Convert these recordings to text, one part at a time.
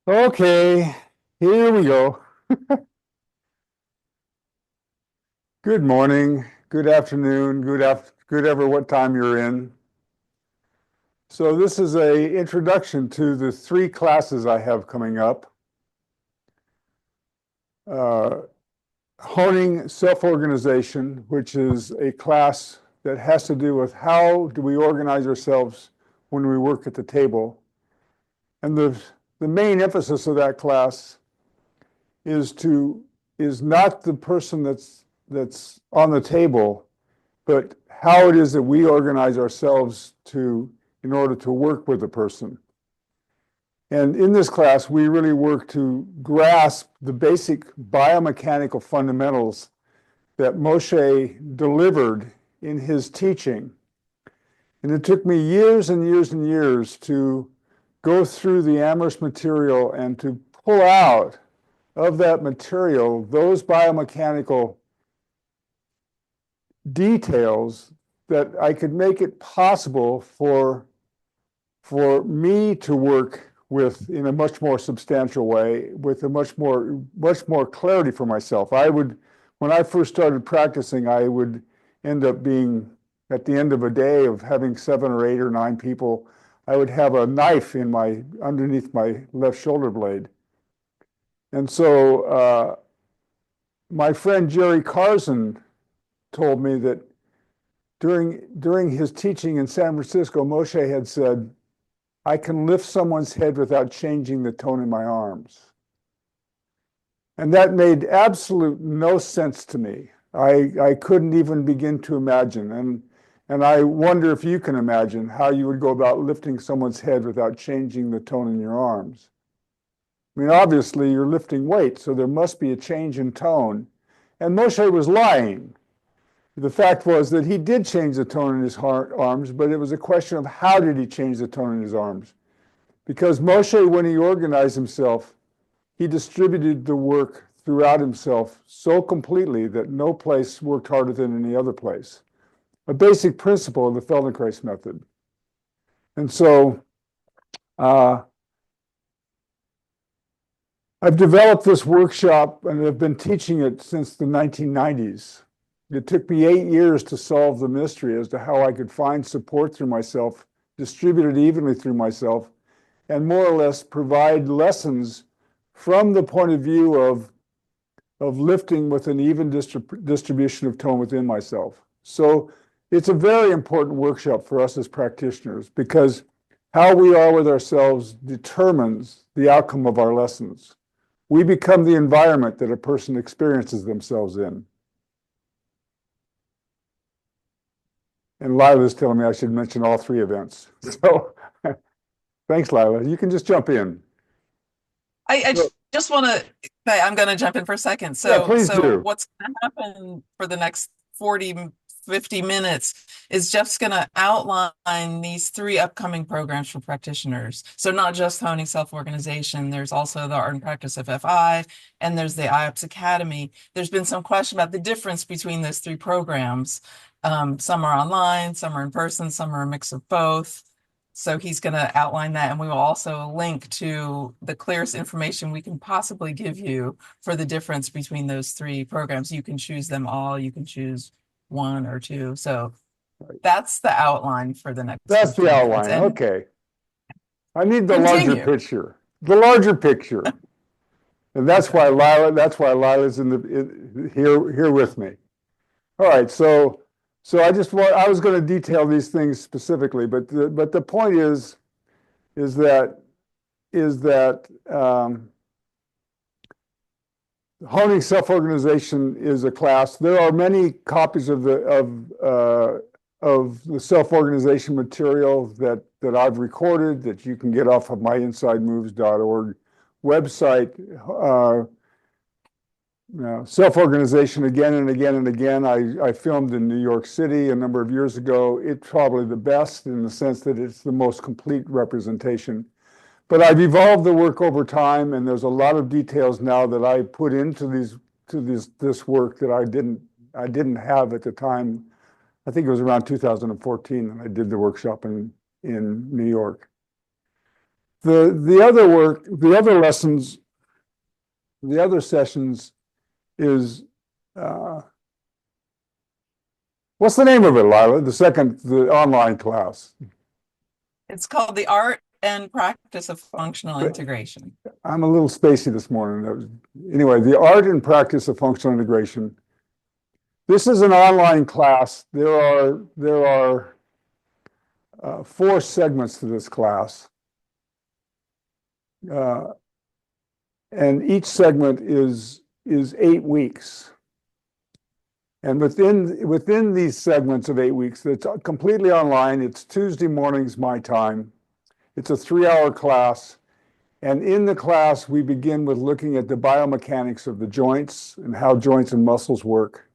Okay, here we go. Good morning, good afternoon, good ever what time you're in. So this is a introduction to the three classes I have coming up. Uh, Honing Self-Organization, which is a class that has to do with how do we organize ourselves when we work at the table. And the main emphasis of that class is not the person that's on the table, but how it is that we organize ourselves in order to work with a person. And in this class, we really work to grasp the basic biomechanical fundamentals that Moshe delivered in his teaching. And it took me years and years and years to go through the Amherst material and to pull out of that material those biomechanical details that I could make it possible for me to work with in a much more substantial way, with a much more clarity for myself. When I first started practicing, I would end up being, at the end of a day of having 7 or 8 or 9 people, I would have a knife underneath my left shoulder blade. And so my friend Jerry Carson told me that during his teaching in San Francisco, Moshe had said, I can lift someone's head without changing the tone in my arms. And that made absolute no sense to me. I couldn't even begin to imagine. And I wonder if you can imagine how you would go about lifting someone's head without changing the tone in your arms. I mean, obviously, you're lifting weight, so there must be a change in tone. And Moshe was lying. The fact was that he did change the tone in his arms, but it was a question of how did he change the tone in his arms? Because Moshe, when he organized himself, he distributed the work throughout himself so completely that no place worked harder than any other place. A basic principle of the Feldenkrais method. And so I've developed this workshop and I've been teaching it since the 1990s. It took me 8 years to solve the mystery as to how I could find support through myself, distributed evenly through myself, and more or less provide lessons from the point of view of lifting with an even distribution of tone within myself. So it's a very important workshop for us as practitioners because how we are with ourselves determines the outcome of our lessons. We become the environment that a person experiences themselves in. And Lila's telling me I should mention all 3 events. So thanks, Lila. You can just jump in. I So, just want to, okay, I'm going to jump in for a second. yeah, So, please so do. what's going to happen for the next 40, 50 minutes is Jeff's going to outline these 3 upcoming programs for practitioners. So not just honing self-organization, there's also the art and practice of FI, and there's the IOPS Academy. There's been some question about the difference between those 3 programs. Some are online, some are in person, some are a mix of both. So he's going to outline that, and we will also link to the clearest information we can possibly give you for the difference between those 3 programs. You can choose them all, you can choose 1 or 2. So that's the outline for the next That's the 15 minutes. outline. And Okay. I need the larger continue. picture. The larger picture. And Okay. that's why Lila's here with me. All right, so I was going to detail these things specifically, but the point is that is that honing self-organization is a class. There are many copies of the self-organization material that I've recorded that you can get off of my insidemoves.org website. Self-organization again and again and again. I filmed in New York City a number of years ago. It's probably the best in the sense that it's the most complete representation. But I've evolved the work over time, and there's a lot of details now that I put into this work that I didn't have at the time. I think it was around 2014 that I did the workshop in New York. The other work, the other lessons, the other sessions is, what's the name of it, Lila? The online class. It's called the art and practice of functional integration. I'm a little spacey this morning. Anyway, the art and practice of functional integration. This is an online class. There are 4 segments to this class. And each segment is 8 weeks. And within these segments of 8 weeks, it's completely online. It's Tuesday mornings, my time. It's a 3-hour class. And in the class, we begin with looking at the biomechanics of the joints and how joints and muscles work.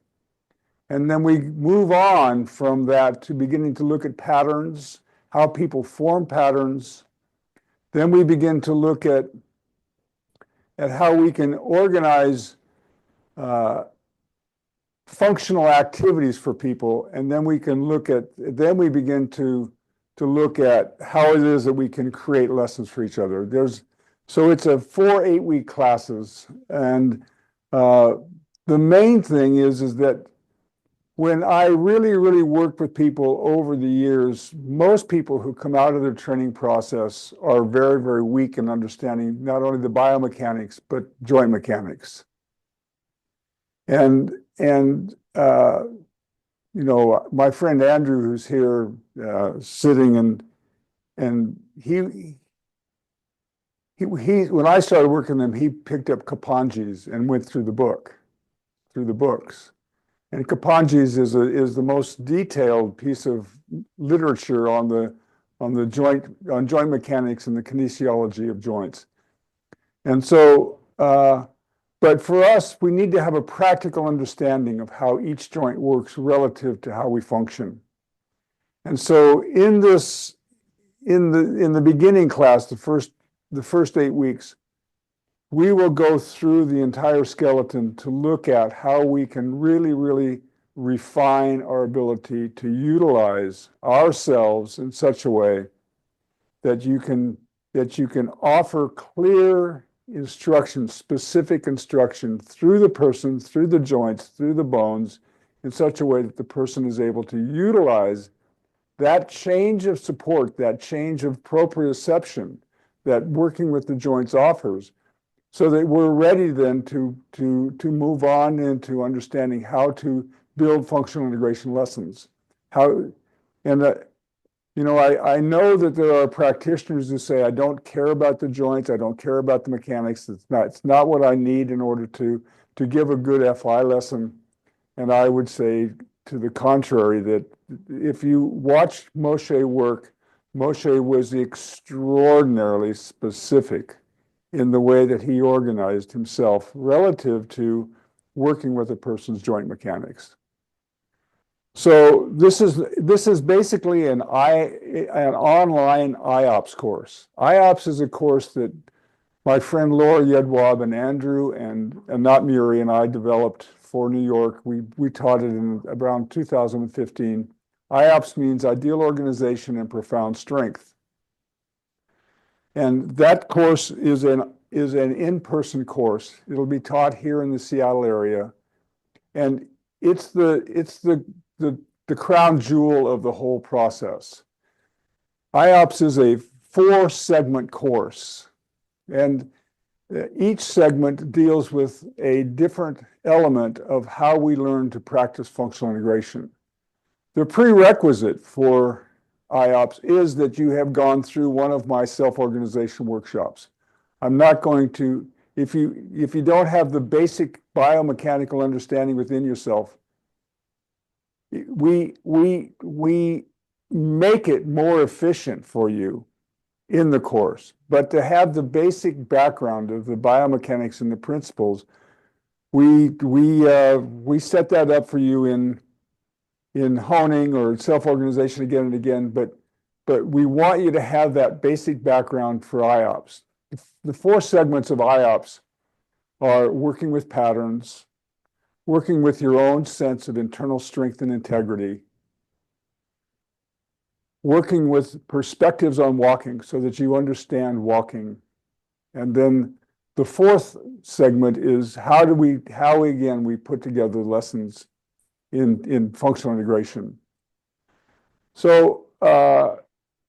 And then we move on from that to beginning to look at patterns, how people form patterns. Then we begin to look at how we can organize functional activities for people. And then we begin to look at how it is that we can create lessons for each other. So it's 4 8-week classes. And the main thing is that when I really work with people over the years, most people who come out of their training process are very weak in understanding not only the biomechanics, but joint mechanics. And my friend Andrew, who's here sitting, and he when I started working with him, he picked up Kapanji's and went through the books. And Kapanji's is the most detailed piece of literature on joint mechanics and the kinesiology of joints. And so, but for us, we need to have a practical understanding of how each joint works relative to how we function. And so, in the beginning class, the first 8 weeks, we will go through the entire skeleton to look at how we can really refine our ability to utilize ourselves in such a way that you can offer clear instruction, specific instruction through the person, through the joints, through the bones, in such a way that the person is able to utilize that change of support, that change of proprioception that working with the joints offers, so that we're ready then to move on into understanding how to build functional integration lessons. I know that there are practitioners who say, I don't care about the joints, I don't care about the mechanics. It's not what I need in order to give a good FI lesson. And I would say to the contrary, that if you watch Moshe work, Moshe was extraordinarily specific in the way that he organized himself relative to working with a person's joint mechanics. So this is basically an online IOPS course. IOPS is a course that my friend Laura Yedwab and Andrew and Anat Muri and I developed for New York. We taught it in around 2015. IOPS means Ideal Organization and Profound Strength. And that course is an in-person course. It'll be taught here in the Seattle area. And it's the crown jewel of the whole process. IOPS is a 4-segment course. And each segment deals with a different element of how we learn to practice functional integration. The prerequisite for IOPS is that you have gone through one of my self-organization workshops. I'm not going to, if you don't have the basic biomechanical understanding within yourself, we make it more efficient for you in the course. But to have the basic background of the biomechanics and the principles, we set that up for you in honing or self-organization again and again, but we want you to have that basic background for IOPS. The 4 segments of IOPS are working with patterns, working with your own sense of internal strength and integrity, working with perspectives on walking so that you understand walking. And then the fourth segment is how again, we put together lessons in functional integration. So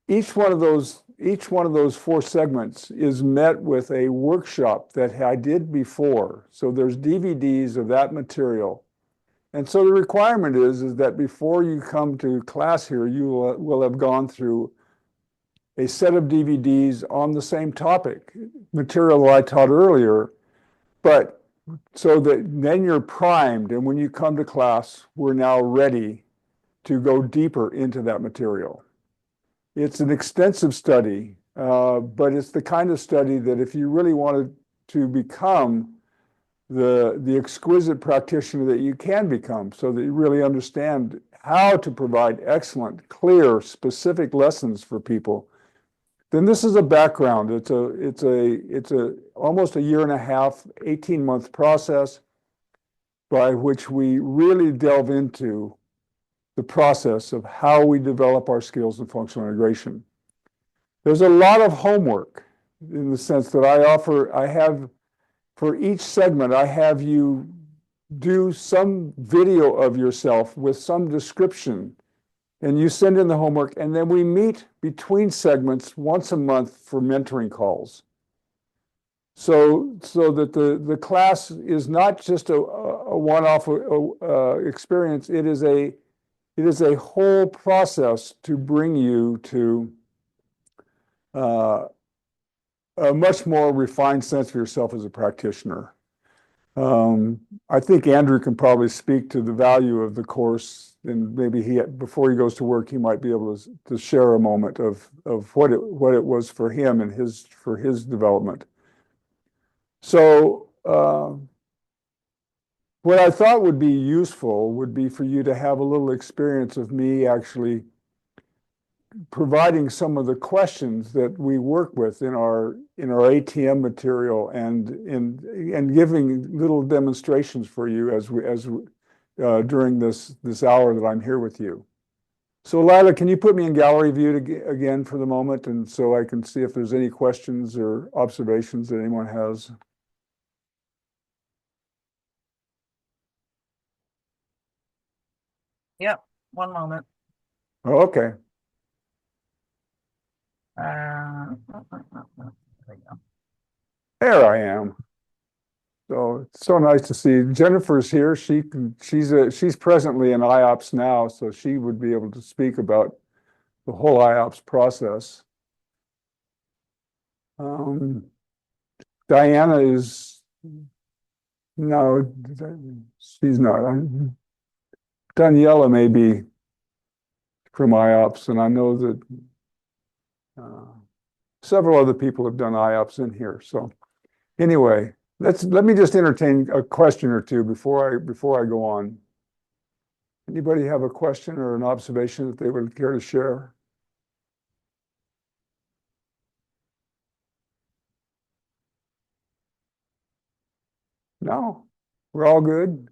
each one of those four segments is met with a workshop that I did before. So there's DVDs of that material. And so the requirement is that before you come to class here, you will have gone through a set of DVDs on the same topic, material that I taught earlier, but so that then you're primed, and when you come to class, we're now ready to go deeper into that material. It's an extensive study, but it's the kind of study that if you really wanted to become the exquisite practitioner that you can become, so that you really understand how to provide excellent, clear, specific lessons for people, then this is a background. It's a almost a year and a half, 18-month process by which we really delve into the process of how we develop our skills in functional integration. There's a lot of homework in the sense that I have, for each segment, I have you do some video of yourself with some description, and you send in the homework, and then we meet between segments once a month for mentoring calls. So that the class is not just a one-off experience, it is a whole process to bring you to a much more refined sense of yourself as a practitioner. I think Andrew can probably speak to the value of the course, and maybe before he goes to work, he might be able to share a moment of what it was for him and for his development. So what I thought would be useful would be for you to have a little experience of me actually providing some of the questions that we work with in our ATM material, and giving little demonstrations for you as during this hour that I'm here with you. So Lila, can you put me in gallery view again for the moment, and so I can see if there's any questions or observations that anyone has? Yep, one moment. Oh, okay. There we go. There I am. So it's so nice to see Jennifer's here. She's presently in IOPS now, so she would be able to speak about the whole IOPS process. Diana is no, she's not. Daniela may be from IOPS, and I know that several other people have done IOPS in here. So anyway, let me just entertain a question or two before I go on. Anybody have a question or an observation that they would care to share? No, we're all good.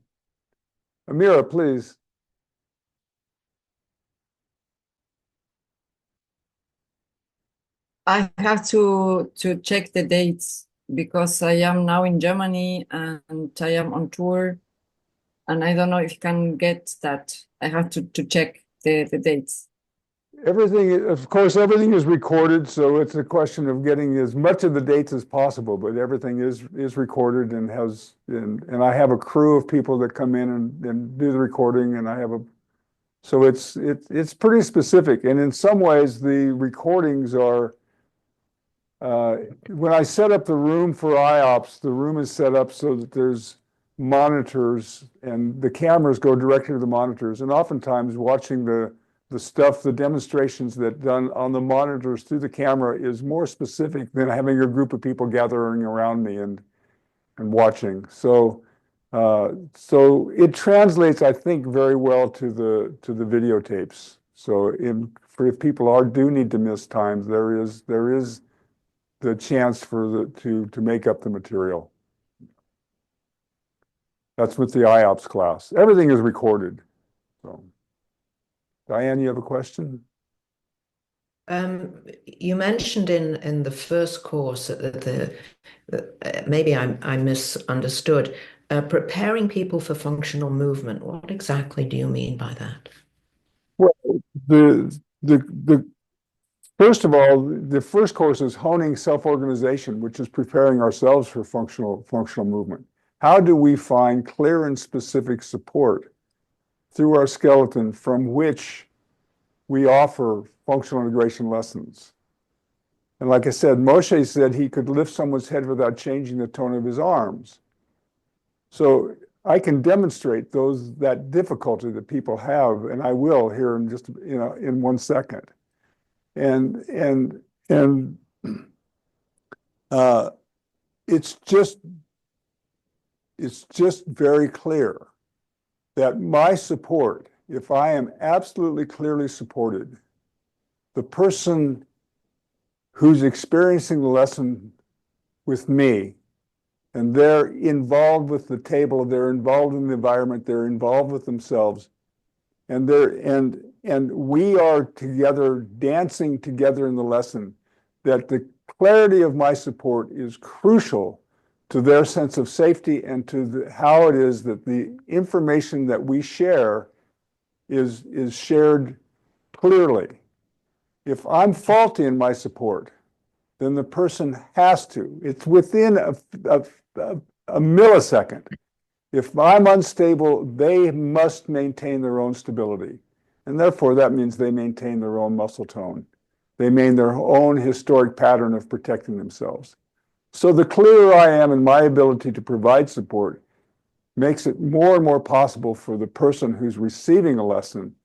Amira, please. I have to check the dates because I am now in Germany and I am on tour, and I don't know if you can get that. I have to check the dates. Everything, of course, everything is recorded, so it's a question of getting as much of the dates as possible, but everything is recorded and and I have a crew of people that come in and do the recording, and so it's pretty specific. And in some ways, the recordings are, when I set up the room for IOPS, the room is set up so that there's monitors, and the cameras go directly to the monitors. And oftentimes watching the stuff, the demonstrations that done on the monitors through the camera is more specific than having a group of people gathering around me and watching. So so it translates, I think, very well to the videotapes. So if people do need to miss times, there is the chance to make up the material. That's with the IOPS class. Everything is recorded. So, Diane, you have a question? You mentioned in the first course that maybe I misunderstood, preparing people for functional movement. What exactly do you mean by that? Well, the first of all, the first course is honing self-organization, which is preparing ourselves for functional movement. How do we find clear and specific support through our skeleton from which we offer functional integration lessons? And like I said, Moshe said he could lift someone's head without changing the tone of his arms. So I can demonstrate that difficulty that people have, and I will here in just in 1 second. And it's just very clear that my support, if I am absolutely clearly supported, the person who's experiencing the lesson with me, and they're involved with the table, they're involved in the environment, they're involved with themselves, and we are together, dancing together in the lesson, that the clarity of my support is crucial to their sense of safety and to how it is that the information that we share is shared clearly. If I'm faulty in my support, then the person has to. It's within a millisecond. If I'm unstable, they must maintain their own stability. And therefore, that means they maintain their own muscle tone. They maintain their own historic pattern of protecting themselves. So the clearer I am in my ability to provide support makes it more and more possible for the person who's receiving a lesson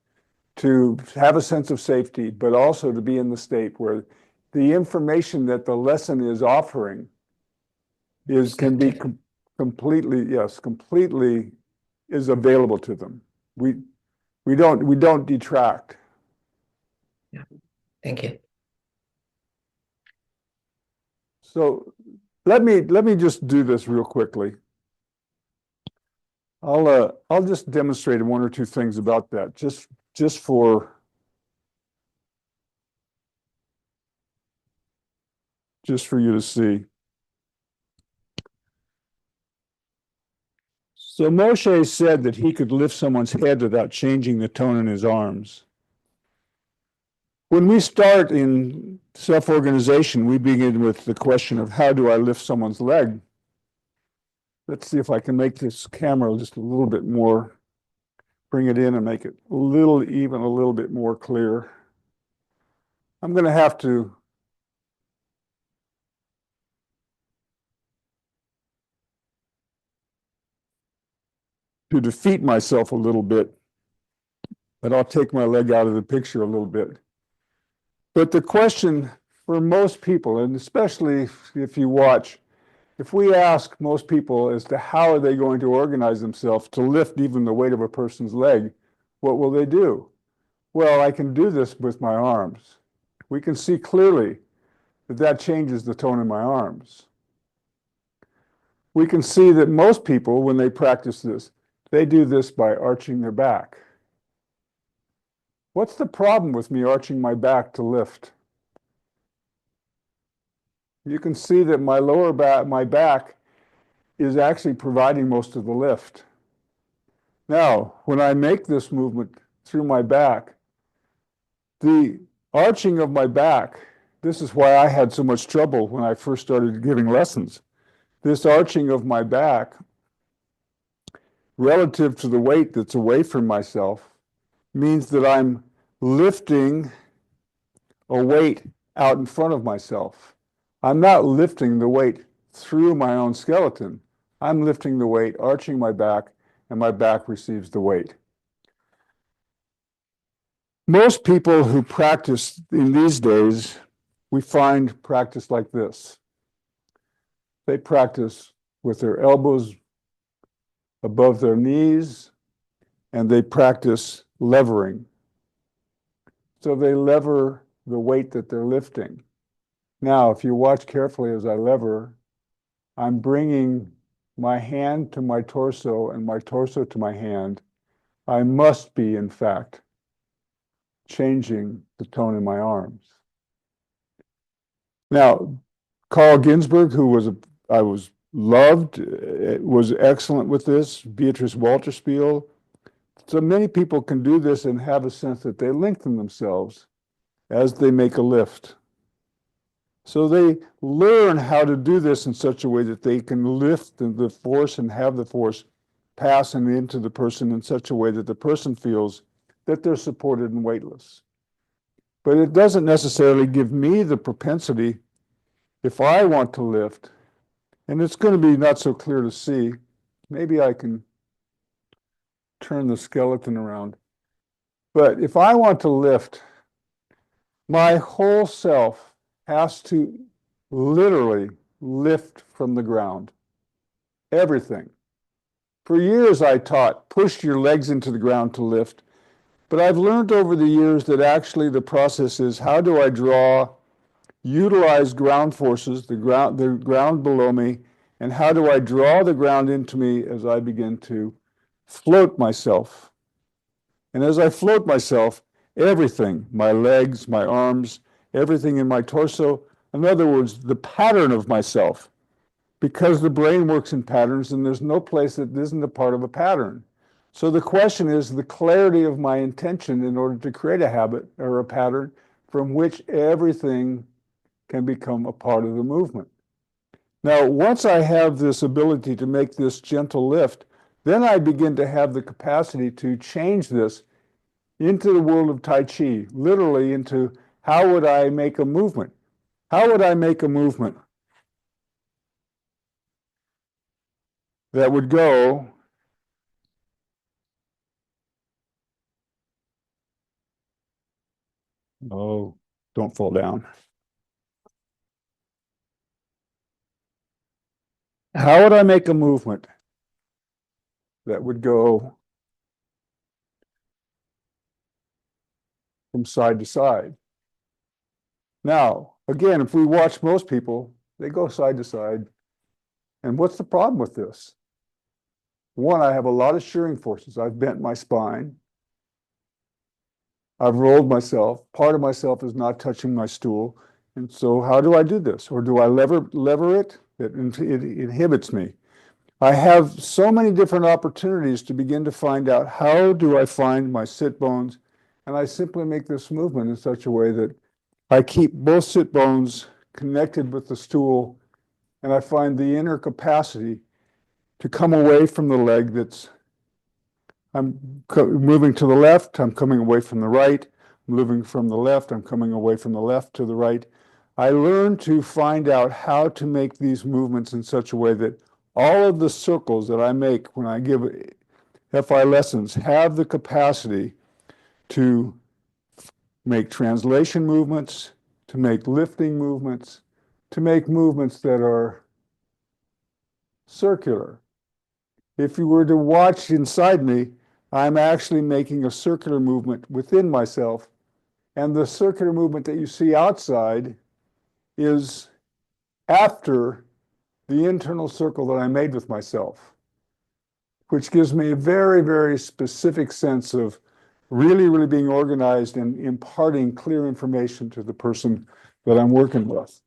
to have a sense of safety, but also to be in the state where the information that the lesson is offering can be completely is available to them. We don't detract. Yeah, thank you. So let me just do this real quickly. I'll just demonstrate 1 or 2 things about that, just for you to see. So Moshe said that he could lift someone's head without changing the tone in his arms. When we start in self-organization, we begin with the question of how do I lift someone's leg? Let's see if I can make this camera just a little bit more, bring it in and make it a little bit more clear. I'm going to have to defeat myself a little bit, but I'll take my leg out of the picture a little bit. But the question for most people, and especially if you watch, if we ask most people as to how are they going to organize themselves to lift even the weight of a person's leg, what will they do? Well, I can do this with my arms. We can see clearly that changes the tone in my arms. We can see that most people, when they practice this, they do this by arching their back. What's the problem with me arching my back to lift? You can see that my lower back, my back, is actually providing most of the lift. Now, when I make this movement through my back, the arching of my back, this is why I had so much trouble when I first started giving lessons. This arching of my back, relative to the weight that's away from myself, means that I'm lifting a weight out in front of myself. I'm not lifting the weight through my own skeleton. I'm lifting the weight, arching my back, and my back receives the weight. Most people who practice in these days, we find practice like this. They practice with their elbows above their knees, and they practice levering. So they lever the weight that they're lifting. Now, if you watch carefully as I lever, I'm bringing my hand to my torso and my torso to my hand. I must be, in fact, changing the tone in my arms. Now, Carl Ginsberg, I was loved, was excellent with this. Beatrice Walterspiel. So many people can do this and have a sense that they lengthen themselves as they make a lift. So they learn how to do this in such a way that they can lift the force and have the force pass into the person in such a way that the person feels that they're supported and weightless. But it doesn't necessarily give me the propensity, if I want to lift, and it's going to be not so clear to see. Maybe I can turn the skeleton around. But if I want to lift, my whole self has to literally lift from the ground. Everything. For years I taught, push your legs into the ground to lift. But I've learned over the years that actually the process is, how do I utilize ground forces, the ground below me, and how do I draw the ground into me as I begin to float myself? And as I float myself, everything, my legs, my arms, everything in my torso, in other words, the pattern of myself, because the brain works in patterns and there's no place that isn't a part of a pattern. So the question is the clarity of my intention in order to create a habit or a pattern from which everything can become a part of the movement. Now, once I have this ability to make this gentle lift, then I begin to have the capacity to change this into the world of Tai Chi, literally into how would I make a movement? How would I make a movement that would go oh, don't fall down. How would I make a movement that would go from side to side? Now, again, if we watch most people, they go side to side. And what's the problem with this? One, I have a lot of shearing forces. I've bent my spine. I've rolled myself. Part of myself is not touching my stool. And so how do I do this? Or do I lever it? It inhibits me. I have so many different opportunities to begin to find out, how do I find my sit bones? And I simply make this movement in such a way that I keep both sit bones connected with the stool, and I find the inner capacity to come away from the leg I'm moving to the left, I'm coming away from the right, moving from the left, I'm coming away from the left to the right. I learned to find out how to make these movements in such a way that all of the circles that I make when I give FI lessons have the capacity to make translation movements, to make lifting movements, to make movements that are circular. If you were to watch inside me, I'm actually making a circular movement within myself. And the circular movement that you see outside is after the internal circle that I made with myself, which gives me a very, very specific sense of really, really being organized and imparting clear information to the person that I'm working with.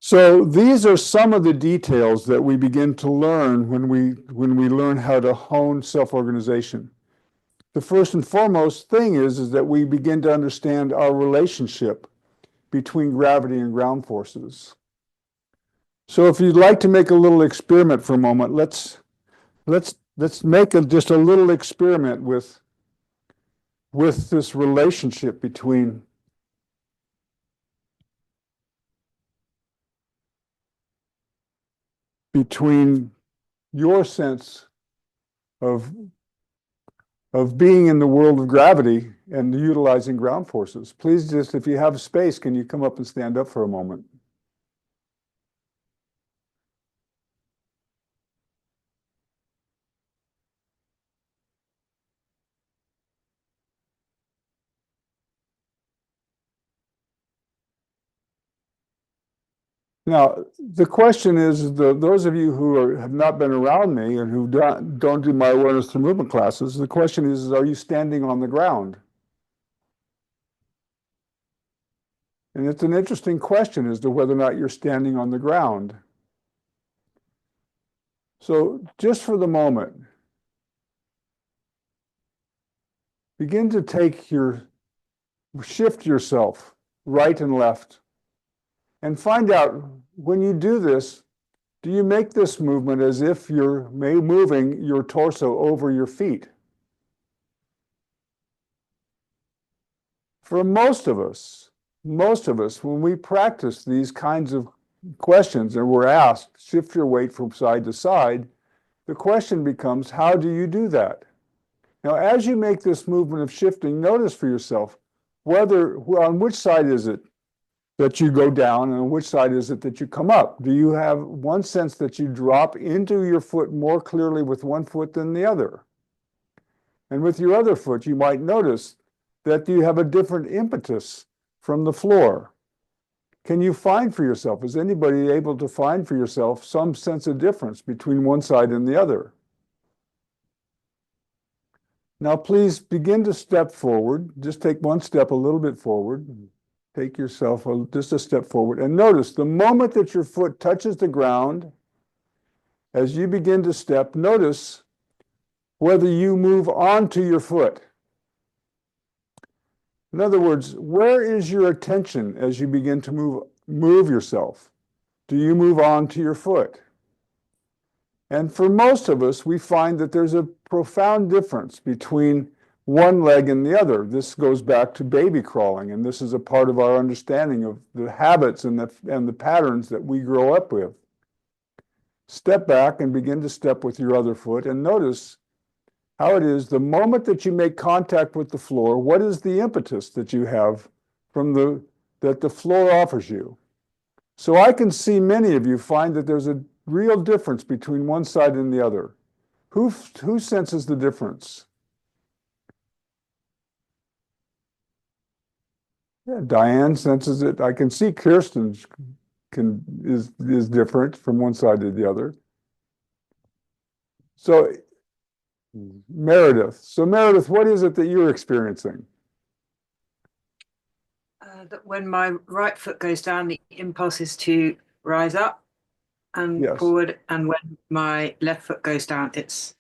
So these are some of the details that we begin to learn when we learn how to hone self-organization. The first and foremost thing is that we begin to understand our relationship between gravity and ground forces. So if you'd like to make a little experiment for a moment, let's make just a little experiment with this relationship between your sense of being in the world of gravity and utilizing ground forces. Please just, if you have space, can you come up and stand up for a moment? Now, the question is, those of you who have not been around me and who don't do my awareness through movement classes, the question is, are you standing on the ground? And it's an interesting question as to whether or not you're standing on the ground. So just for the moment, begin to shift yourself right and left, and find out, when you do this, do you make this movement as if you're moving your torso over your feet? For most of us, when we practice these kinds of questions and we're asked, shift your weight from side to side, the question becomes, how do you do that? Now, as you make this movement of shifting, notice for yourself on which side is it that you go down and on which side is it that you come up? Do you have one sense that you drop into your foot more clearly with one foot than the other? And with your other foot, you might notice that you have a different impetus from the floor. Can you find for yourself, is anybody able to find for yourself some sense of difference between one side and the other? Now, please begin to step forward. Just take one step a little bit forward. Take yourself just a step forward. And notice the moment that your foot touches the ground, as you begin to step, notice whether you move onto your foot. In other words, where is your attention as you begin to move yourself? Do you move onto your foot? And for most of us, we find that there's a profound difference between one leg and the other. This goes back to baby crawling, and this is a part of our understanding of the habits and the patterns that we grow up with. Step back and begin to step with your other foot, and notice how it is the moment that you make contact with the floor, what is the impetus that you have that the floor offers you? So I can see many of you find that there's a real difference between one side and the other. Who senses the difference? Yeah, Diane senses it. I can see Kirsten is different from one side to the other. So Meredith. So Meredith, what is it that you're experiencing? That when my right foot goes down, the impulse is to rise up and Yes. forward, and when my left foot goes down, it's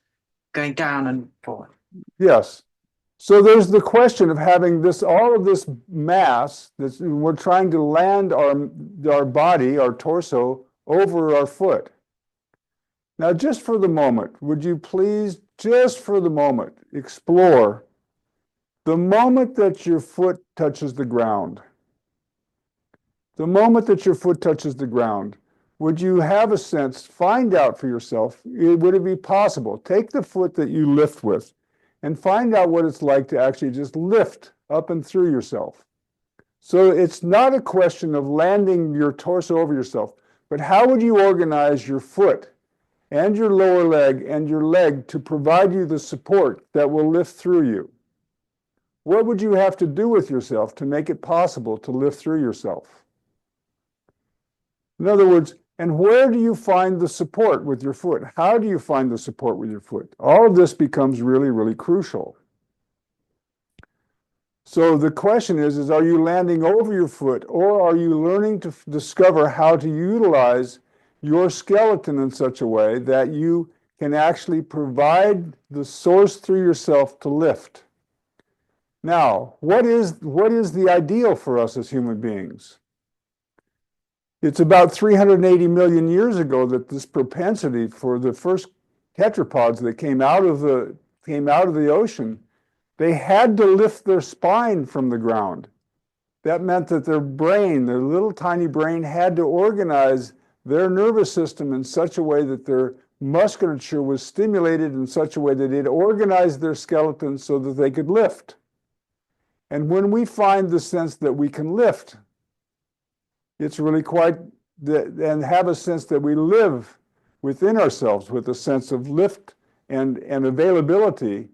going down and forward. Yes. So there's the question of having all of this mass that we're trying to land our body, our torso, over our foot. Now, just for the moment, would you please, just for the moment, explore the moment that your foot touches the ground. The moment that your foot touches the ground, would you have a sense, find out for yourself, would it be possible? Take the foot that you lift with and find out what it's like to actually just lift up and through yourself. So it's not a question of landing your torso over yourself, but how would you organize your foot and your lower leg and your leg to provide you the support that will lift through you? What would you have to do with yourself to make it possible to lift through yourself? In other words, and where do you find the support with your foot? How do you find the support with your foot? All of this becomes really, really crucial. So the question is are you landing over your foot, or are you learning to discover how to utilize your skeleton in such a way that you can actually provide the source through yourself to lift? Now, what is the ideal for us as human beings? It's about 380 million years ago that this propensity for the first tetrapods that came out of the ocean, they had to lift their spine from the ground. That meant that their little tiny brain, had to organize their nervous system in such a way that their musculature was stimulated in such a way that it organized their skeleton so that they could lift. And when we find the sense that we can lift, it's really and have a sense that we live within ourselves with a sense of lift and availability.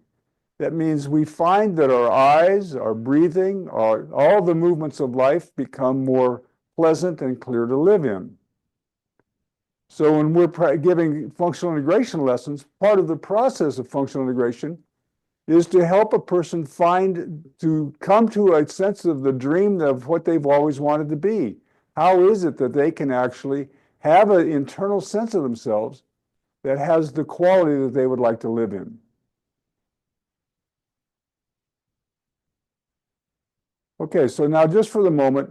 That means we find that our eyes, our breathing, all the movements of life become more pleasant and clear to live in. So when we're giving functional integration lessons, part of the process of functional integration is to help a person to come to a sense of the dream of what they've always wanted to be. How is it that they can actually have an internal sense of themselves that has the quality that they would like to live in? Okay, so now just for the moment,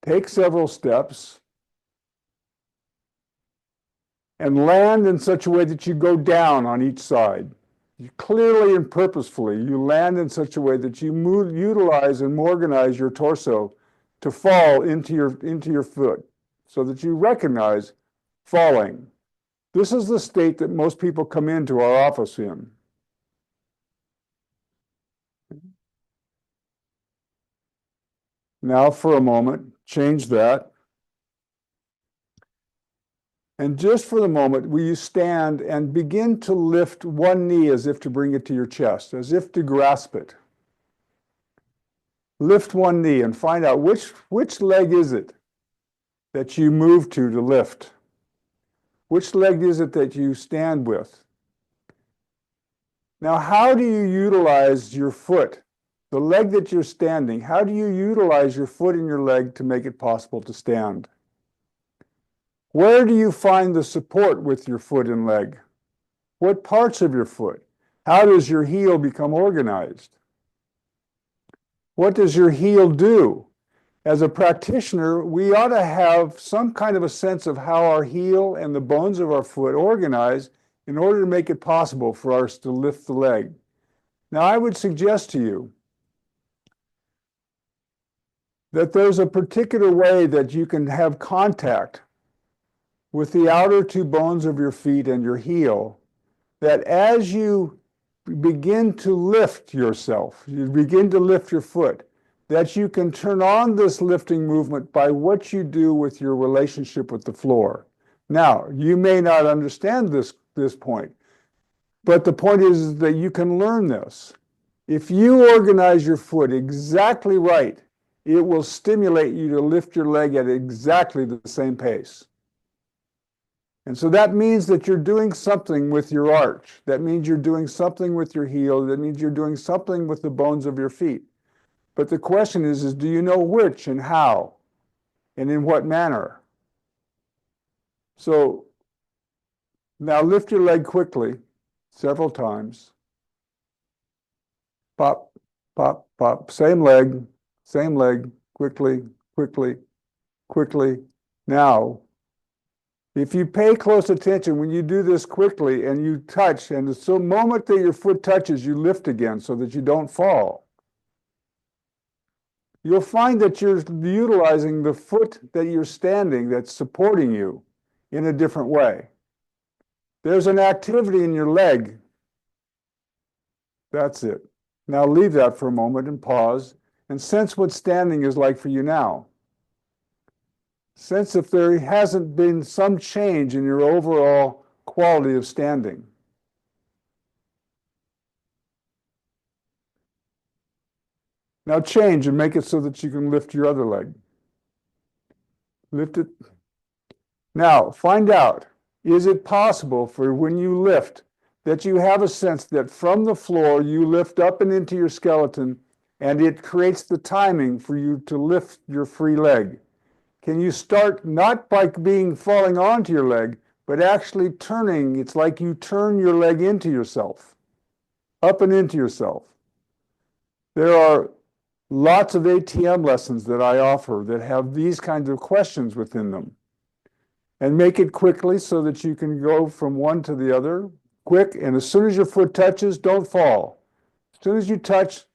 take several steps and land in such a way that you go down on each side. You clearly and purposefully, you land in such a way that you utilize and organize your torso to fall into your foot so that you recognize falling. This is the state that most people come into our office in. Now for a moment, change that. And just for the moment, will you stand and begin to lift one knee as if to bring it to your chest, as if to grasp it. Lift one knee and find out which leg is it that you move to lift. Which leg is it that you stand with? Now, how do you utilize your foot, the leg that you're standing? How do you utilize your foot and your leg to make it possible to stand? Where do you find the support with your foot and leg? What parts of your foot? How does your heel become organized? What does your heel do? As a practitioner, we ought to have some kind of a sense of how our heel and the bones of our foot organize in order to make it possible for us to lift the leg. Now, I would suggest to you that there's a particular way that you can have contact with the outer two bones of your feet and your heel, that as you begin to lift yourself, you begin to lift your foot, that you can turn on this lifting movement by what you do with your relationship with the floor. Now, you may not understand this point, but the point is that you can learn this. If you organize your foot exactly right, it will stimulate you to lift your leg at exactly the same pace. And so that means that you're doing something with your arch. That means you're doing something with your heel. That means you're doing something with the bones of your feet. But the question is do you know which and how and in what manner? So now lift your leg quickly several times. Pop, pop, pop. Same leg, quickly, quickly, quickly. Now, if you pay close attention, when you do this quickly and you touch, and the moment that your foot touches, you lift again so that you don't fall. You'll find that you're utilizing the foot that you're standing that's supporting you in a different way. There's an activity in your leg. That's it. Now leave that for a moment and pause and sense what standing is like for you now. Sense if there hasn't been some change in your overall quality of standing. Now change and make it so that you can lift your other leg. Lift it. Now find out, is it possible for when you lift that you have a sense that from the floor you lift up and into your skeleton and it creates the timing for you to lift your free leg? Can you start not by falling onto your leg, but actually turning? It's like you turn your leg into yourself, up and into yourself. There are lots of ATM lessons that I offer that have these kinds of questions within them. And make it quickly so that you can go from one to the other, quick, and as soon as your foot touches, don't fall. As soon as you touch,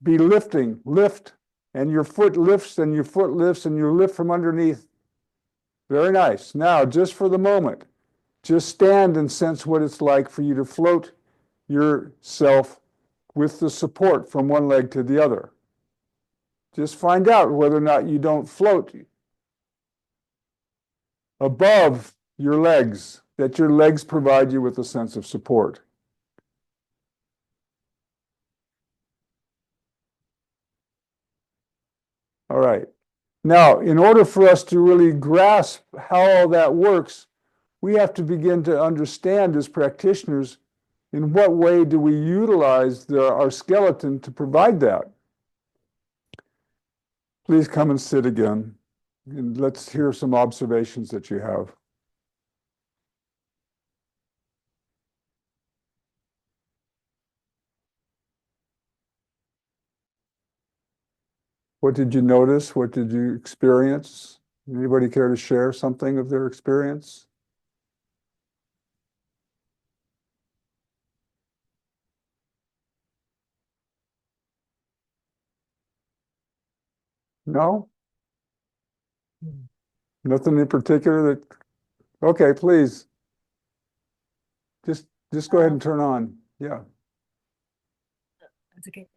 be lifting, lift, and your foot lifts and your foot lifts and you lift from underneath. Very nice. Now, just for the moment, just stand and sense what it's like for you to float yourself with the support from one leg to the other. Just find out whether or not you don't float above your legs, that your legs provide you with a sense of support. All right. Now, in order for us to really grasp how all that works, we have to begin to understand as practitioners In what way do we utilize our skeleton to provide that? Please come and sit again, and let's hear some observations that you have. What did you notice? What did you experience? Anybody care to share something of their experience? No? Nothing in particular that, okay, please. Just go ahead and turn on. Yeah. That's okay.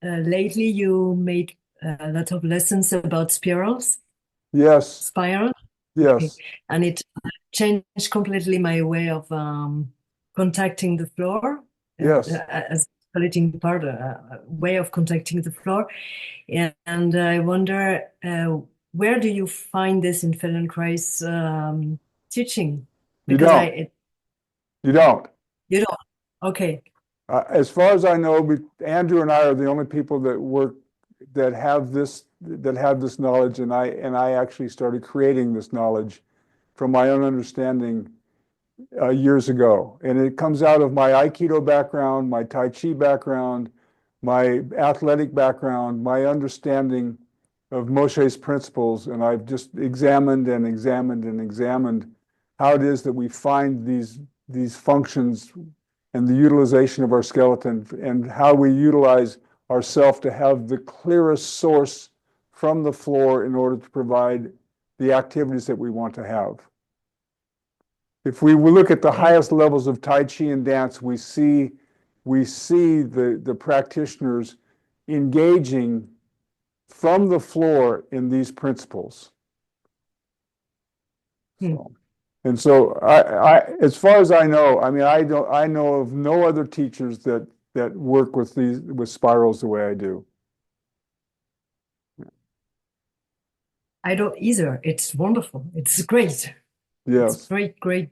Lately, you made a lot of lessons about spirals. Yes. Spiral. Yes. And it changed completely my way of contacting the floor. Yes. As collecting part, a way of contacting the floor. And I wonder, where do you find this in Feldenkrais teaching? You Because don't. You don't. You don't. Okay. As far as I know, Andrew and I are the only people that have this knowledge, and I actually started creating this knowledge from my own understanding years ago, and it comes out of my Aikido background, my Tai Chi background, my athletic background, my understanding of Moshe's principles, and I've just examined and examined and examined how it is that we find these functions and the utilization of our skeleton, and how we utilize ourself to have the clearest source from the floor in order to provide the activities that we want to have. If we look at the highest levels of Tai Chi and dance, we see the practitioners engaging from the floor in these principles. And so as far as I know, I mean, I know of no other teachers that work with spirals the way I do. I don't either. It's wonderful. It's great. Yes. It's great.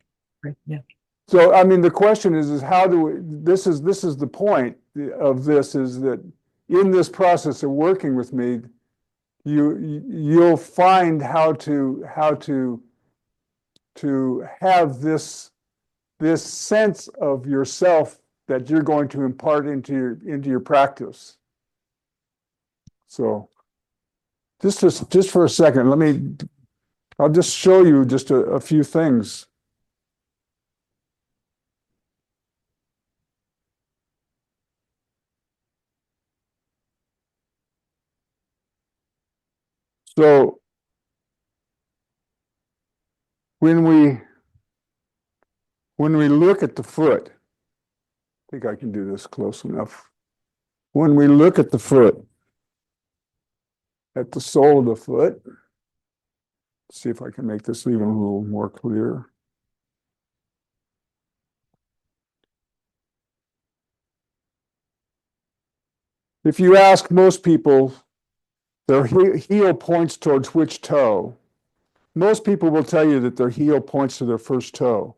Yeah. So, I mean, the question is how do we, this is the point of this, is that in this process of working with me, you'll find how to have this sense of yourself that you're going to impart into your practice. So just for a second, I'll just show you just a few things. So when we look at the foot, I think I can do this close enough. When we look at the foot, at the sole of the foot, see if I can make this even a little more clear. If you ask most people, their heel points towards which toe? Most people will tell you that their heel points to their first toe.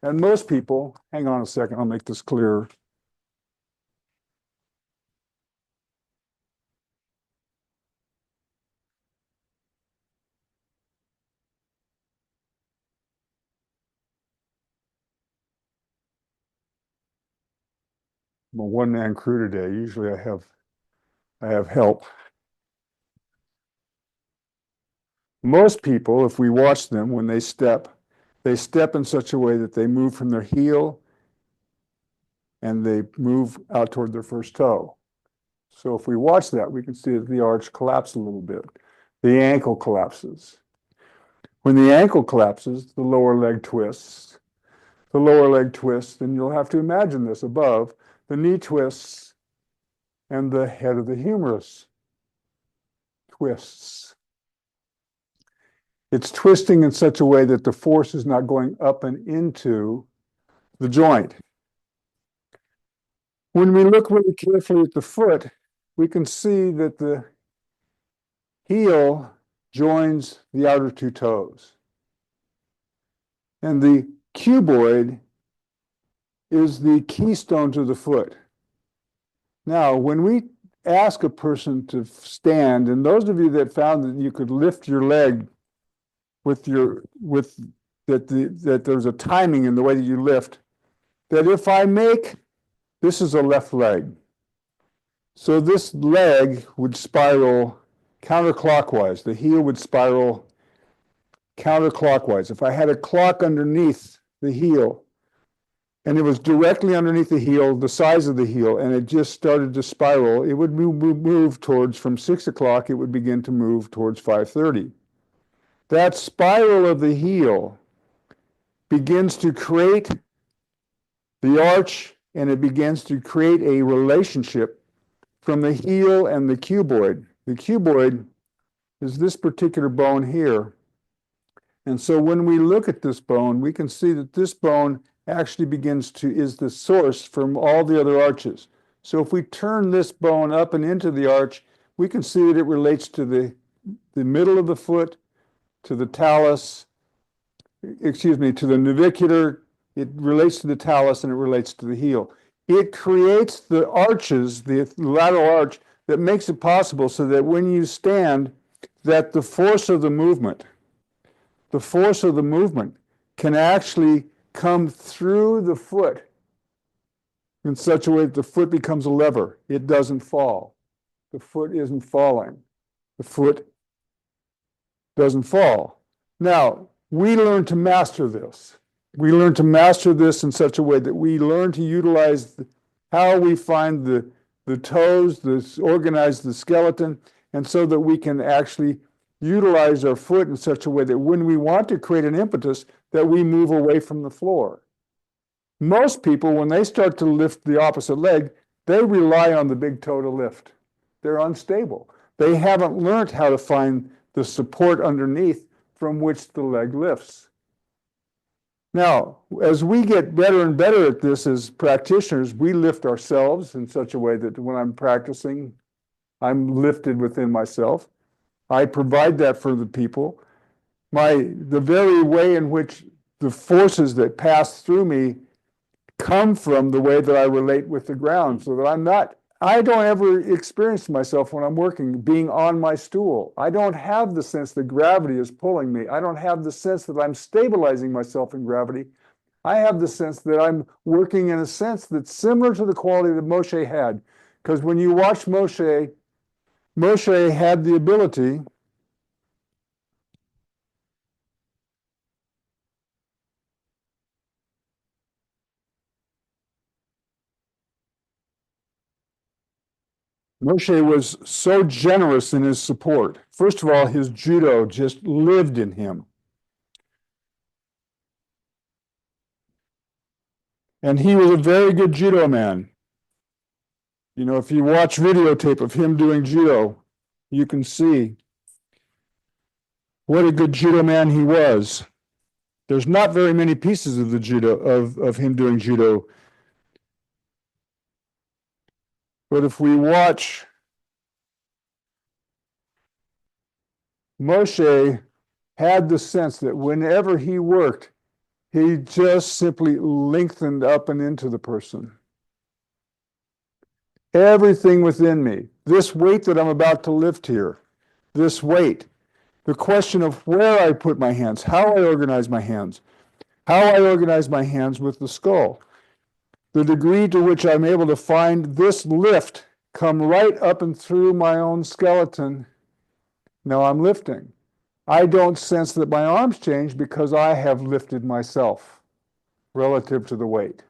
And most people, hang on a second, I'll make this clearer. I'm a one-man crew today. Usually I have help. Most people, if we watch them when they step in such a way that they move from their heel and they move out toward their first toe. So if we watch that, we can see that the arch collapses a little bit. The ankle collapses. When the ankle collapses, the lower leg twists. The lower leg twists, and you'll have to imagine this above. The knee twists, and the head of the humerus twists. It's twisting in such a way that the force is not going up and into the joint. When we look really carefully at the foot, we can see that the heel joins the outer two toes. And the cuboid is the keystone to the foot. Now, when we ask a person to stand, and those of you that found that you could lift your leg that there's a timing in the way that you lift, that if I make, this is a left leg. So this leg would spiral counterclockwise. The heel would spiral counterclockwise. If I had a clock underneath the heel, and it was directly underneath the heel, the size of the heel, and it just started to spiral, it would move towards, from 6 o'clock, it would begin to move towards 5:30. That spiral of the heel begins to create the arch, and it begins to create a relationship from the heel and the cuboid. The cuboid is this particular bone here. And so when we look at this bone, we can see that this bone actually is the source from all the other arches. So if we turn this bone up and into the arch, we can see that it relates to the middle of the foot, to the talus, to the navicular, it relates to the talus, and it relates to the heel. It creates the arches, the lateral arch, that makes it possible so that when you stand, that the force of the movement can actually come through the foot in such a way that the foot becomes a lever. It doesn't fall. The foot isn't falling. The foot doesn't fall. Now, we learn to master this. We learn to master this in such a way that we learn to utilize how we find the toes, organize the skeleton, and so that we can actually utilize our foot in such a way that when we want to create an impetus, that we move away from the floor. Most people, when they start to lift the opposite leg, they rely on the big toe to lift. They're unstable. They haven't learned how to find the support underneath from which the leg lifts. Now, as we get better and better at this as practitioners, we lift ourselves in such a way that when I'm practicing, I'm lifted within myself. I provide that for the people. The very way in which the forces that pass through me come from the way that I relate with the ground, so that I don't ever experience myself when I'm working being on my stool. I don't have the sense that gravity is pulling me. I don't have the sense that I'm stabilizing myself in gravity. I have the sense that I'm working in a sense that's similar to the quality that Moshe had. Because when you watch Moshe had the ability Moshe was so generous in his support. First of all, his judo just lived in him. And he was a very good judo man. You know, if you watch videotape of him doing judo, you can see what a good judo man he was. There's not very many pieces of the judo of him doing judo. But if we watch Moshe had the sense that whenever he worked, he just simply lengthened up and into the person. Everything within me, this weight that I'm about to lift here, this weight, the question of where I put my hands, how I organize my hands, with the skull, the degree to which I'm able to find this lift come right up and through my own skeleton. Now I'm lifting. I don't sense that my arms change because I have lifted myself relative to the weight.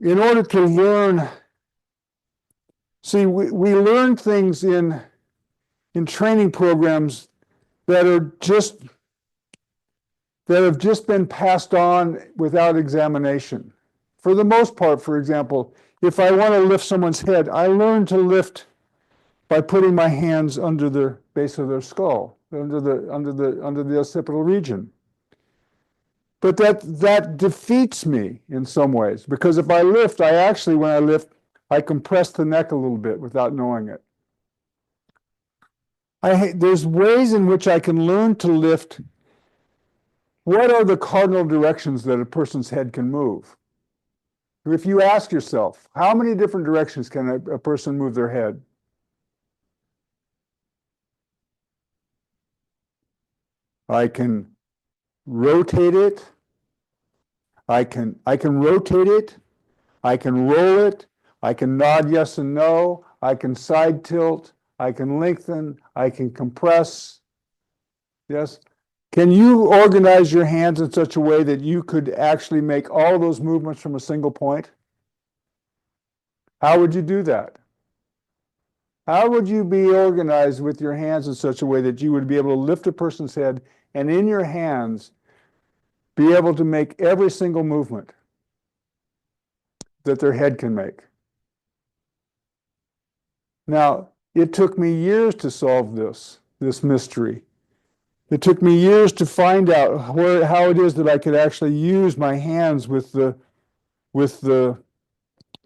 In order to learn, see, we learn things in training programs that have just been passed on without examination. For the most part, for example, if I want to lift someone's head, I learn to lift by putting my hands under the base of their skull, under the occipital region. But that defeats me in some ways, because if I lift, when I lift, I compress the neck a little bit without knowing it. There's ways in which I can learn to lift what are the cardinal directions that a person's head can move? If you ask yourself, how many different directions can a person move their head? I can rotate it. I can rotate it. I can roll it. I can nod yes and no. I can side tilt. I can lengthen. I can compress. Yes. Can you organize your hands in such a way that you could actually make all those movements from a single point? How would you do that? How would you be organized with your hands in such a way that you would be able to lift a person's head and in your hands be able to make every single movement that their head can make? Now, it took me years to solve this mystery. It took me years to find out how it is that I could actually use my hands with the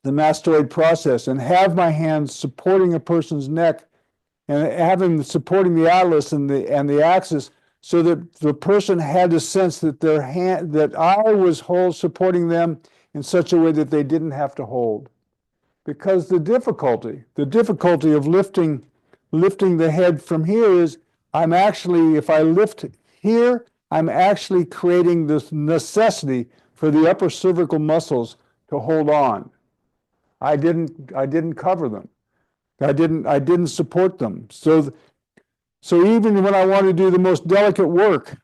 mastoid process and have my hands supporting a person's neck and have them supporting the atlas and the axis, so that the person had a sense that that I was supporting them in such a way that they didn't have to hold. Because the difficulty of lifting the head from here is if I lift here, I'm actually creating this necessity for the upper cervical muscles to hold on. I didn't cover them. I didn't support them. So even when I want to do the most delicate work,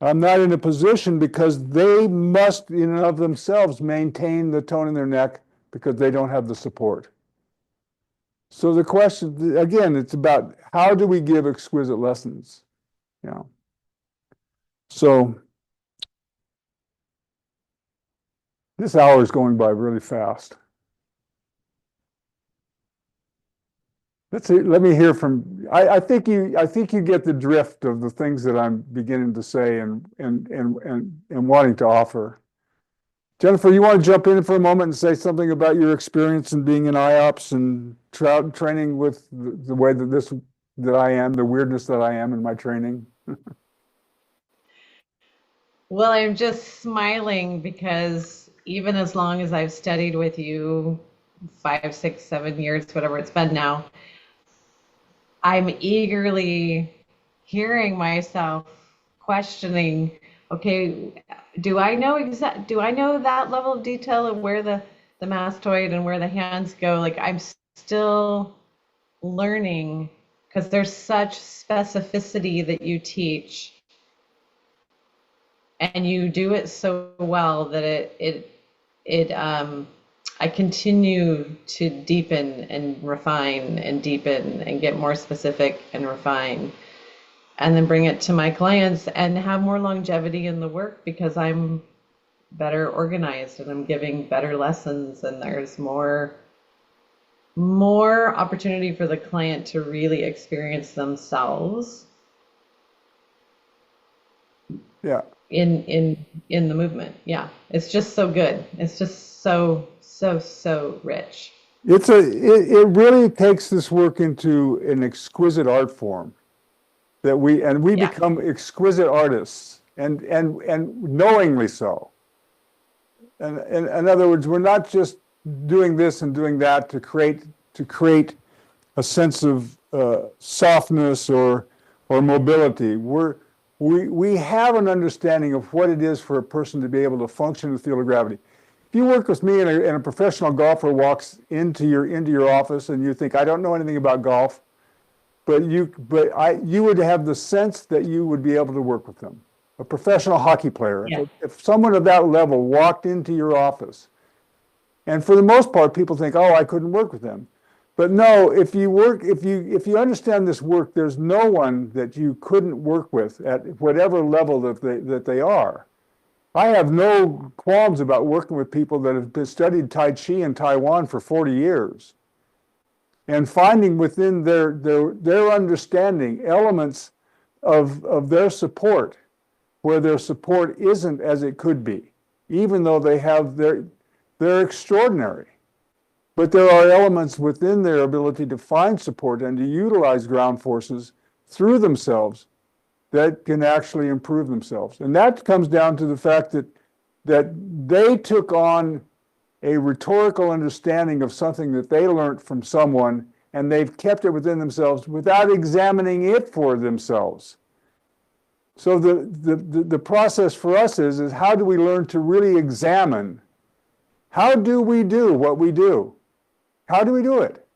I'm not in a position, because they must in and of themselves maintain the tone in their neck because they don't have the support. So the question, again, it's about how do we give exquisite lessons? Yeah. So this hour is going by really fast. Let me hear from. I think you get the drift of the things that I'm beginning to say and wanting to offer. Jennifer, you want to jump in for a moment and say something about your experience in being in IOPS and training with the way that I am, the weirdness that I am in my training? Well, I'm just smiling because even as long as I've studied with you, 5, 6, 7 years, whatever it's been now, I'm eagerly hearing myself questioning, okay, do I know that level of detail of where the mastoid and where the hands go? Like, I'm still learning, because there's such specificity that you teach, and you do it so well that I continue to deepen and refine and deepen and get more specific and refine, and then bring it to my clients and have more longevity in the work because I'm better organized and I'm giving better lessons, and there's more opportunity for the client to really experience themselves. Yeah. In the movement. Yeah. It's just so good. It's just so rich. It really takes this work into an exquisite art form that we become exquisite artists and knowingly so. And in other words, we're not just doing this and doing that to create a sense of softness or mobility. We have an understanding of what it is for a person to be able to function in the field of gravity. If you work with me and a professional golfer walks into your office and you think, I don't know anything about golf, but you would have the sense that you would be able to work with them. A professional hockey player, Yeah. if someone of that level walked into your office, and for the most part, people think, oh, I couldn't work with them. But no, if you understand this work, there's no one that you couldn't work with at whatever level that they are. I have no qualms about working with people that have studied Tai Chi in Taiwan for 40 years and finding within their understanding elements of their support where their support isn't as it could be, even though they're extraordinary. But there are elements within their ability to find support and to utilize ground forces through themselves that can actually improve themselves. And that comes down to the fact that they took on a rhetorical understanding of something that they learned from someone, and they've kept it within themselves without examining it for themselves. So the process for us is how do we learn to really examine? How do we do what we do? How do we do it?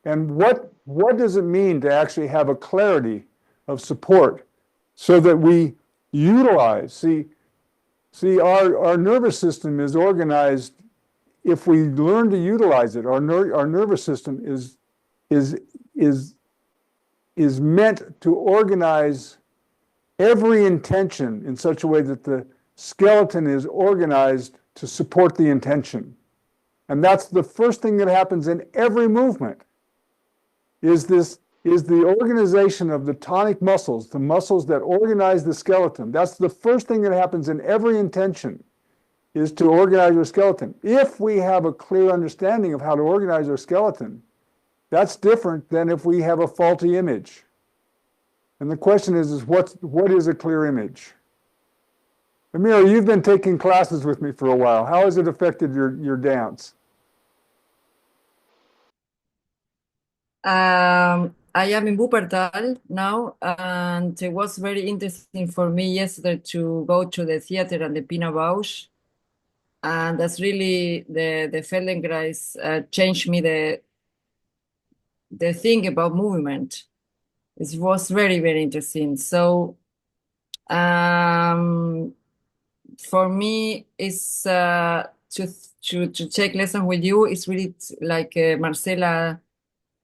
And what does it mean to actually have a clarity of support so that we utilize? See, our nervous system is organized. If we learn to utilize it, our nervous system is meant to organize every intention in such a way that the skeleton is organized to support the intention. And that's the first thing that happens in every movement, is the organization of the tonic muscles, the muscles that organize the skeleton. That's the first thing that happens in every intention, is to organize our skeleton. If we have a clear understanding of how to organize our skeleton, that's different than if we have a faulty image. And the question is what is a clear image? Amira, you've been taking classes with me for a while. How has it affected your dance? I am in Wuppertal now, and it was very interesting for me yesterday to go to the theater and the Pina Bausch. And that's really the Feldenkrais changed me the thing about movement. It was very, very interesting. So for me, it's to take lesson with you. It's really like Marcela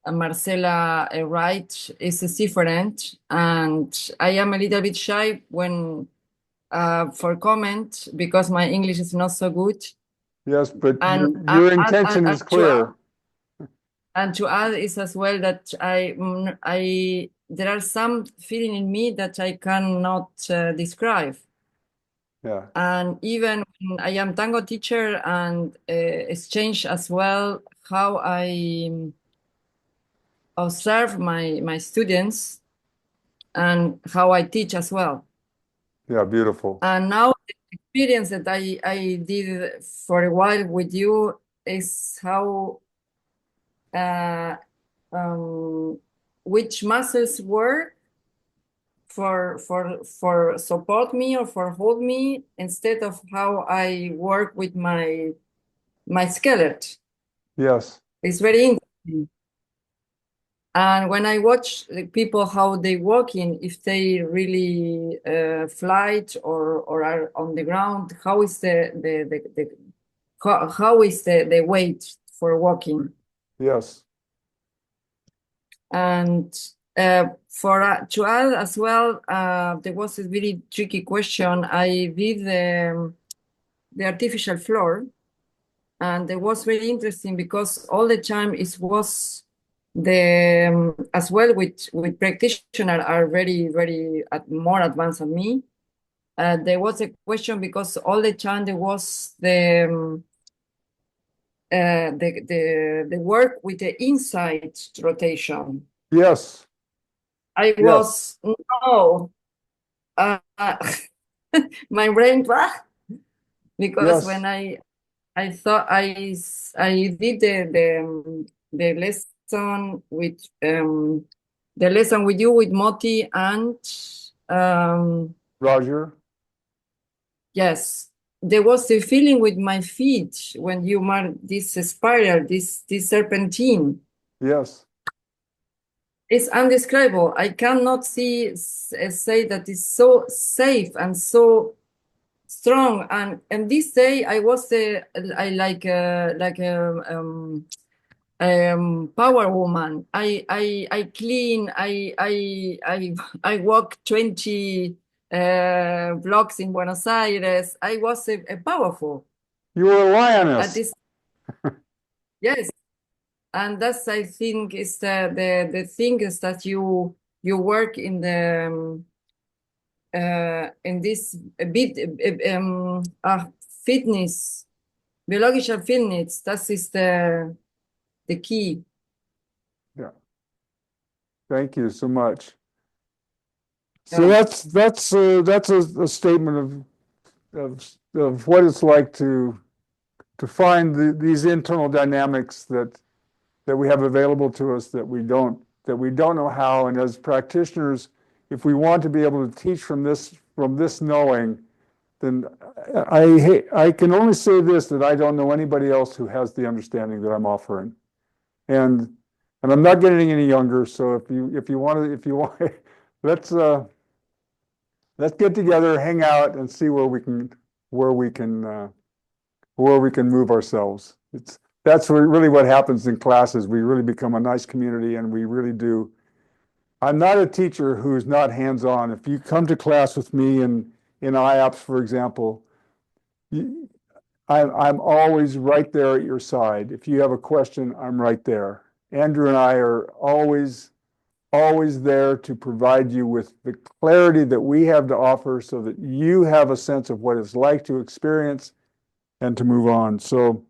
Wright is different, and I am a little bit shy when for comment because my English is not so good. Yes, but And your intention is clear. And to add is as well that there are some feeling in me that I cannot describe. Yeah. And even when I am tango teacher and exchange as well how I observe my students and how I teach as well. Yeah, beautiful. And now the experience that I did for a while with you is how which muscles work for support me or for hold me instead of how I work with my skeleton. Yes. It's very interesting. And when I watch the people how they walking, if they really flight or are on the ground, how is how is the weight for walking? Yes. And to add as well, there was a very tricky question. I did the artificial floor, and it was very interesting because all the time it was as well with practitioner are very very more advanced than me. There was a question because all the time there was the work with the inside rotation. Yes. I was no, my brain because when I thought I did the lesson with you with Moti and Roger. Yes, there was a feeling with my feet when you mark this spiral, this serpentine. Yes. It's indescribable. I cannot say that it's so safe and so strong. And this day I was I like a power woman. I clean. I walk 20 blocks in Buenos Aires. I was a powerful. You were a lioness. At this, yes. And that's, I think, is the thing is that you work in the in this bit fitness, biological fitness. That is the key. Yeah. Thank you so much. So Yeah. that's a statement of what it's like to find these internal dynamics that we have available to us that we don't know how. And as practitioners, if we want to be able to teach from this knowing, then I can only say this, that I don't know anybody else who has the understanding that I'm offering. And I'm not getting any younger, so if you want let's get together, hang out, and see where we can move ourselves. That's really what happens in classes. We really become a nice community, and we really do. I'm not a teacher who's not hands-on. If you come to class with me in IOPS, for example, I'm always right there at your side. If you have a question, I'm right there. Andrew and I are always there to provide you with the clarity that we have to offer so that you have a sense of what it's like to experience and to move on. So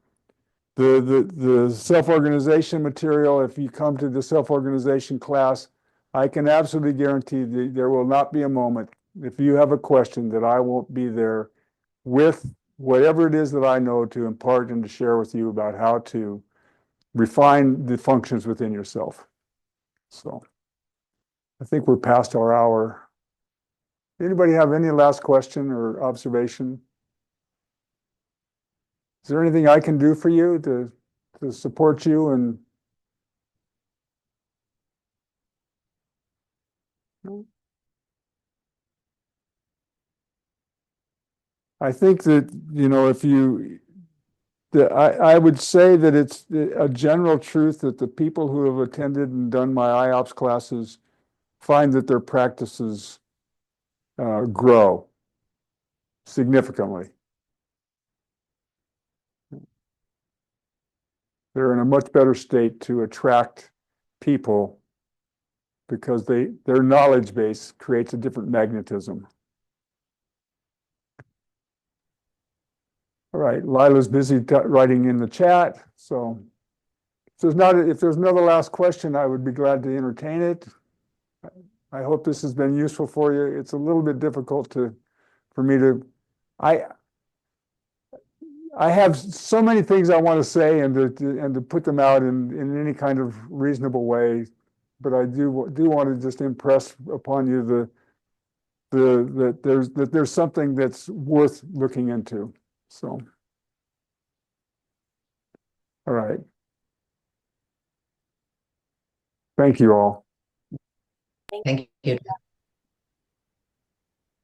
the self-organization material, if you come to the self-organization class, I can absolutely guarantee that there will not be a moment, if you have a question, that I won't be there with whatever it is that I know to impart and to share with you about how to refine the functions within yourself. So I think we're past our hour. Anybody have any last question or observation? Is there anything I can do for you to support you? And I think that, I would say that it's a general truth that the people who have attended and done my IOPS classes find that their practices grow significantly. They're in a much better state to attract people because their knowledge base creates a different magnetism. All right, Lila's busy writing in the chat, so if there's another last question, I would be glad to entertain it. I hope this has been useful for you. It's a little bit difficult for me to. I have so many things I want to say and to put them out in any kind of reasonable way, but I do want to just impress upon you that there's something that's worth looking into. So, all right. Thank you all. Thank you.